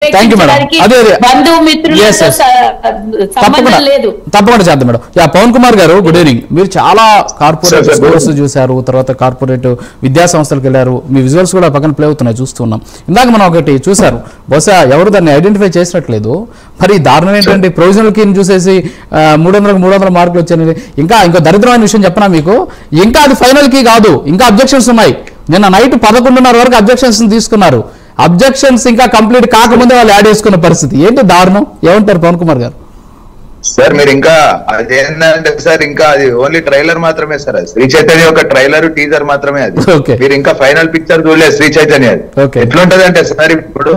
Thank you madam. అదే తప్పకుండా చేద్దాం మేడం. పవన్ కుమార్ గారు, గుడ్ ఈవినింగ్. మీరు చాలా కార్పొరేట్ స్కూల్స్ చూశారు, తర్వాత కార్పొరేట్ విద్యా సంస్థలకు వెళ్ళారు. మీ విజువల్స్ కూడా పక్కన ప్లే అవుతున్నాయి, చూస్తున్నాం. ఇందాక మనం ఒకటి చూసారు, బహుశా ఎవరు దాన్ని ఐడెంటిఫై చేసినట్లేదు. మరి దారుణం ఏంటంటే ప్రొవిజనల్ కీని చూసేసి 300 మార్కులు వచ్చాయి. ఇంకో దరిద్రమైన విషయం చెప్పనా మీకు, ఇంకా అది ఫైనల్ కీ కాదు, ఇంకా అబ్జెక్షన్స్ ఉన్నాయి. నిన్న నైట్ 11:30 వరకు అబ్జెక్షన్స్ తీసుకున్నారు. అబ్జెక్షన్స్ ఇంకా కంప్లీట్ కాకముందే వాళ్ళు యాడ్ చేసుకున్న పరిస్థితి. ఏంటి దారుణం? ఏమంటారు పవన్ కుమార్ గారు? సార్ మీరు ఇంకా అదేంటంటే సార్, ఇంకా అది ఓన్లీ ట్రైలర్ మాత్రమే సార్. అది శ్రీ చైతన్య ఒక ట్రైలర్ టీజర్ మాత్రమే. అది మీరు ఇంకా ఫైనల్ పిక్చర్ చూడలేదు శ్రీ చైతన్య. ఎట్లుంటది అంటే సార్, ఇప్పుడు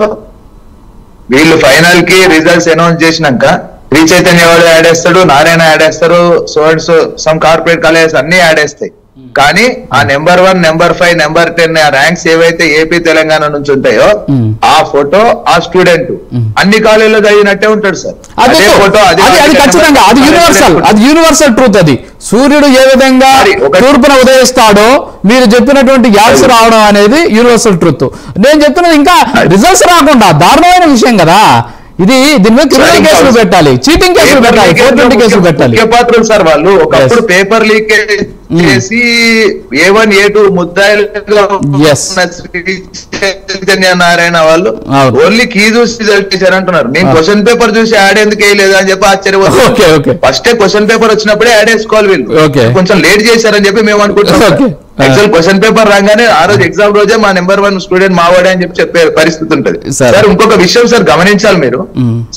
వీళ్ళు ఫైనల్ కి రిజల్ట్స్ అనౌన్స్ చేసినాక శ్రీ చైతన్య వాళ్ళు యాడ్ చేస్తాడు, నారాయణ యాడ్ చేస్తారు, so and so some corporate colleges అన్ని యాడ్ చేస్తాయి. కానీ ఆ నెంబర్ 1, నెంబర్ 5, నెంబర్ 10 ఆ ర్యాంక్స్ ఏవైతే ఏపీ తెలంగాణ నుంచి ఉంటాయో ఆ ఫోటో ఆ స్టూడెంట్ అన్ని కాలేజీలో చదివినట్టే ఉంటాడు సార్. అదే ఫోటో అది ఖచ్చితంగా అది యూనివర్సల్ ట్రూత్. అది సూర్యుడు ఏ విధంగా తూర్పున ఉదయిస్తాడో మీరు చెప్పినటువంటి యాడ్స్ రావడం అనేది యూనివర్సల్ ట్రూత్. నేను చెప్తున్నది ఇంకా రిజల్ట్స్ రాకుండా దారుణమైన విషయం కదా ఇది. దీని మీద క్రిమినల్ కేసులు పెట్టాలి, చీటింగ్ కేసులు పెట్టాలి, 420 కేసులు పెట్టాలి. పాత్రలు సార్ వాళ్ళు ఒకప్పుడు పేపర్ లీకేజ్ చేసి A1, A2 ముద్దాయిలుగా నారాయణ వాళ్ళు ఓన్లీ కీ చూసి రిజల్ట్ చేశారంటున్నారు. నేను క్వశ్చన్ పేపర్ చూసి యాడ్ ఎందుకు వేయలేదు అని చెప్పి ఆశ్చర్యపోతుంది. ఫస్ట్ క్వశ్చన్ పేపర్ వచ్చినప్పుడే యాడ్ వేసుకోవాలి వీళ్ళు, కొంచెం లేట్ చేశారని చెప్పి మేము అనుకుంటున్నాం. యాక్చువల్ క్వశ్చన్ పేపర్ రాగానే ఆ రోజు ఎగ్జామ్ రోజే మా నెంబర్ 1 స్టూడెంట్ మావాడే అని చెప్పి చెప్పే పరిస్థితి ఉంటది సార్. ఇంకొక విషయం సార్ గమనించాలి మీరు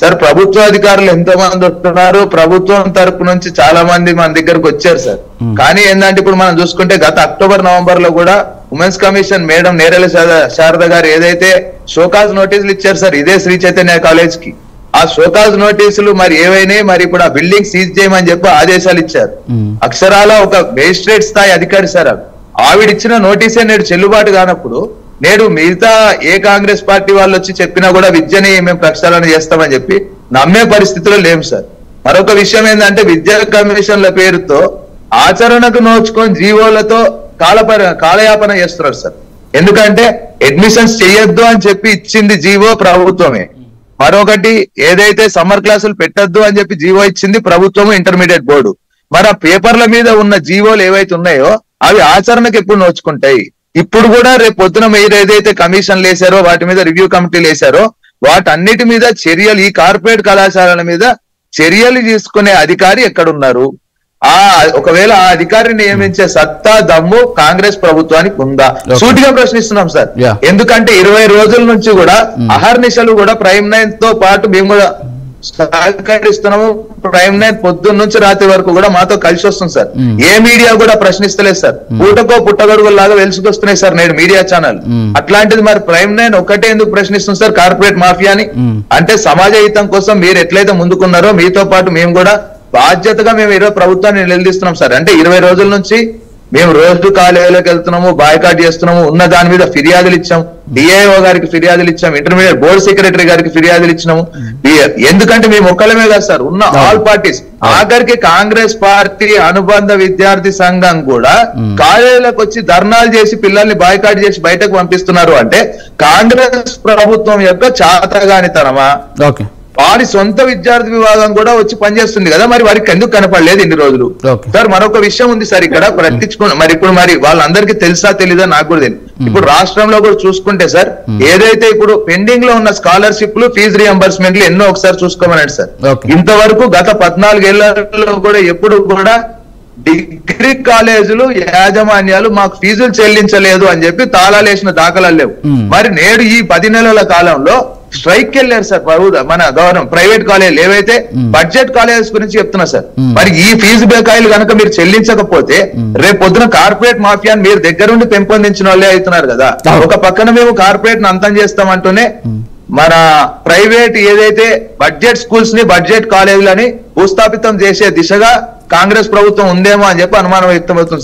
సార్, ప్రభుత్వ అధికారులు ఎంతో మంది వస్తున్నారు, ప్రభుత్వం తరపు నుంచి చాలా మంది మన దగ్గరకు వచ్చారు సార్. కానీ ఏంటంటే ఇప్పుడు మనం చూసుకుంటే గత అక్టోబర్, నవంబర్ లో కూడా women's commission madam Nerella Sharada గారు ఏదైతే షోకాజ్ నోటీసులు ఇచ్చారు సార్ ఇదే శ్రీ చైతన్య కాలేజ్ కి, ఆ షోకాజ్ నోటీసులు మరి ఏవైనా మరి ఇప్పుడు ఆ బిల్డింగ్ సీజ్ చేయమని చెప్పి ఆదేశాలు ఇచ్చారు. అక్షరాల ఒక మేజిస్ట్రేట్ స్థాయి అధికారి సార్, ఆవిడిచ్చిన నోటీసే నేడు చెల్లుబాటు కానప్పుడు నేడు మిగతా ఏ కాంగ్రెస్ పార్టీ వాళ్ళు వచ్చి చెప్పినా కూడా విద్యని మేము ప్రక్షాళన చేస్తామని చెప్పి నమ్మే పరిస్థితిలో లేము సార్. మరొక విషయం ఏంటంటే విద్యా కమిషన్ల పేరుతో ఆచరణకు నోచుకొని జీవోలతో కాలయాపన చేస్తున్నారు సార్. ఎందుకంటే అడ్మిషన్స్ చేయొద్దు అని చెప్పి ఇచ్చింది జీవో ప్రభుత్వమే, మరొకటి ఏదైతే సమ్మర్ క్లాసులు పెట్టొద్దు అని చెప్పి జీవో ఇచ్చింది ప్రభుత్వము, ఇంటర్మీడియట్ బోర్డు. మరి ఆ పేపర్ల మీద ఉన్న జీవోలు ఏవైతే ఉన్నాయో అవి ఆచరణకు ఎప్పుడు నోచుకుంటాయి? ఇప్పుడు కూడా రేపు పొద్దున మీరు ఏదైతే కమిషన్లు వేశారో వాటి మీద రివ్యూ కమిటీలు వేశారో వాటన్నిటి మీద చర్యలు, ఈ కార్పొరేట్ కళాశాలల మీద చర్యలు తీసుకునే అధికారి ఎక్కడున్నారు? ఒకవేళ ఆ అధికారిని నియమించే సత్తా దమ్ము కాంగ్రెస్ ప్రభుత్వానికి ఉందా? సూటిగా ప్రశ్నిస్తున్నాం సార్. ఎందుకంటే 20 రోజుల నుంచి కూడా అహర్నిశలు కూడా ప్రైమ్ 9 తో పాటు మేము కూడా సహకరిస్తున్నాము. ప్రైమ్ 9 పొద్దున్న నుంచి రాత్రి వరకు కూడా మాతో కలిసి వస్తుంది సార్. ఏ మీడియా కూడా ప్రశ్నిస్తలేదు సార్. పూటకో పుట్టగొడుగులాగా వెలుసుకొస్తున్నాయి సార్ నేడు మీడియా ఛానల్. అట్లాంటిది మరి ప్రైమ్ 9 ఒక్కటే ఎందుకు ప్రశ్నిస్తుంది సార్ కార్పొరేట్ మాఫియాని? అంటే సమాజ హితం కోసం మీరు ఎట్లయితే ముందుకున్నారో మీతో పాటు మేము కూడా బాధ్యతగా మేము ఈరోజు ప్రభుత్వాన్ని నిలదీస్తున్నాం సార్. అంటే 20 రోజుల నుంచి మేము రోజు కాలేజీలోకి వెళ్తున్నాము, బాయ్కాట్ చేస్తున్నాము, ఉన్న దాని మీద ఫిర్యాదులు ఇచ్చాం, డిఐఓ గారికి ఫిర్యాదులు ఇచ్చాం, ఇంటర్మీడియట్ బోర్డు సెక్రటరీ గారికి ఫిర్యాదులు ఇచ్చినాము. ఎందుకంటే మేము ఒక్కలమే కాదు సార్, ఉన్న ఆల్ పార్టీస్, ఆఖరికి కాంగ్రెస్ పార్టీ అనుబంధ విద్యార్థి సంఘం కూడా కాలేజీలకు వచ్చి ధర్నాలు చేసి పిల్లల్ని బాయ్కాట్ చేసి బయటకు పంపిస్తున్నారు. అంటే కాంగ్రెస్ ప్రభుత్వం యొక్క చాతగానితనమా? వారి సొంత విద్యార్థి విభాగం కూడా వచ్చి పనిచేస్తుంది కదా, మరి వారికి ఎందుకు కనపడలేదు ఇన్ని రోజులు? సార్ మరొక విషయం ఉంది సార్ ఇక్కడ మరి ఇప్పుడు మరి వాళ్ళందరికీ తెలుసా తెలీదా నాకు కూడా తెలియదు. ఇప్పుడు రాష్ట్రంలో కూడా చూసుకుంటే సార్ ఏదైతే ఇప్పుడు పెండింగ్ లో ఉన్న స్కాలర్షిప్లు, ఫీజు రియంబర్స్మెంట్లు ఎన్నో ఒకసారి చూసుకోమన్నాడు సార్. ఇంతవరకు గత 14 ఏళ్లలో కూడా ఎప్పుడు కూడా డిగ్రీ కాలేజీలు యాజమాన్యాలు మాకు ఫీజులు చెల్లించలేదు అని చెప్పి తాళాలు వేసిన దాఖలాలు లేవు. మరి నేడు ఈ 10 నెలల కాలంలో స్ట్రైక్ వెళ్ళారు సార్ మన గవర్నమెంట్ ప్రైవేట్ కాలేజీలు ఏవైతే బడ్జెట్ కాలేజెస్ గురించి చెప్తున్నా సార్. మరి ఈ ఫీజు బకాయిలు కనుక మీరు చెల్లించకపోతే రేపు పొద్దున కార్పొరేట్ మాఫియాని మీరు దగ్గరుండి పెంపొందించిన వాళ్ళే అవుతున్నారు కదా. ఒక పక్కన మేము కార్పొరేట్ ని అంతం చేస్తామంటూనే మన ప్రైవేట్ ఏదైతే బడ్జెట్ స్కూల్స్ ని, బడ్జెట్ కాలేజీలని భూస్థాపితం చేసే దిశగా కాంగ్రెస్ ప్రభుత్వం ఉందేమో అని చెప్పి అనుమానం వ్యక్తమవుతుంది.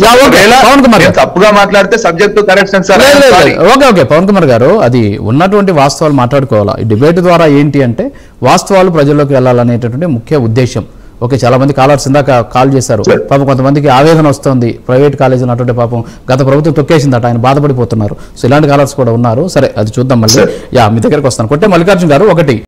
తప్పుగా మాట్లాడితే subject correction sir. Okay Pavan Kumar గారు, అది ఉన్నటువంటి వాస్తవాలు మాట్లాడుకోవాలా. ఈ డిబేట్ ద్వారా ఏంటి అంటే వాస్తవాలు ప్రజల్లోకి వెళ్ళాలనేటటువంటి ముఖ్య ఉద్దేశం. ఓకే, చాలా మంది కాలర్స్ ఇందాక కాల్ చేశారు. పాపం కొంతమందికి ఆవేదన వస్తుంది, ప్రైవేట్ కాలేజీ ఉన్నటువంటి పాపం గత ప్రభుత్వం తొక్కేసిందట, ఆయన బాధపడిపోతున్నారు. సో ఇలాంటి కాలర్స్ కూడా ఉన్నారు. సరే, అది చూద్దాం మళ్ళీ. మీ దగ్గరకు వస్తాను. కొట్టే మల్లికార్జున గారు, ఒకటి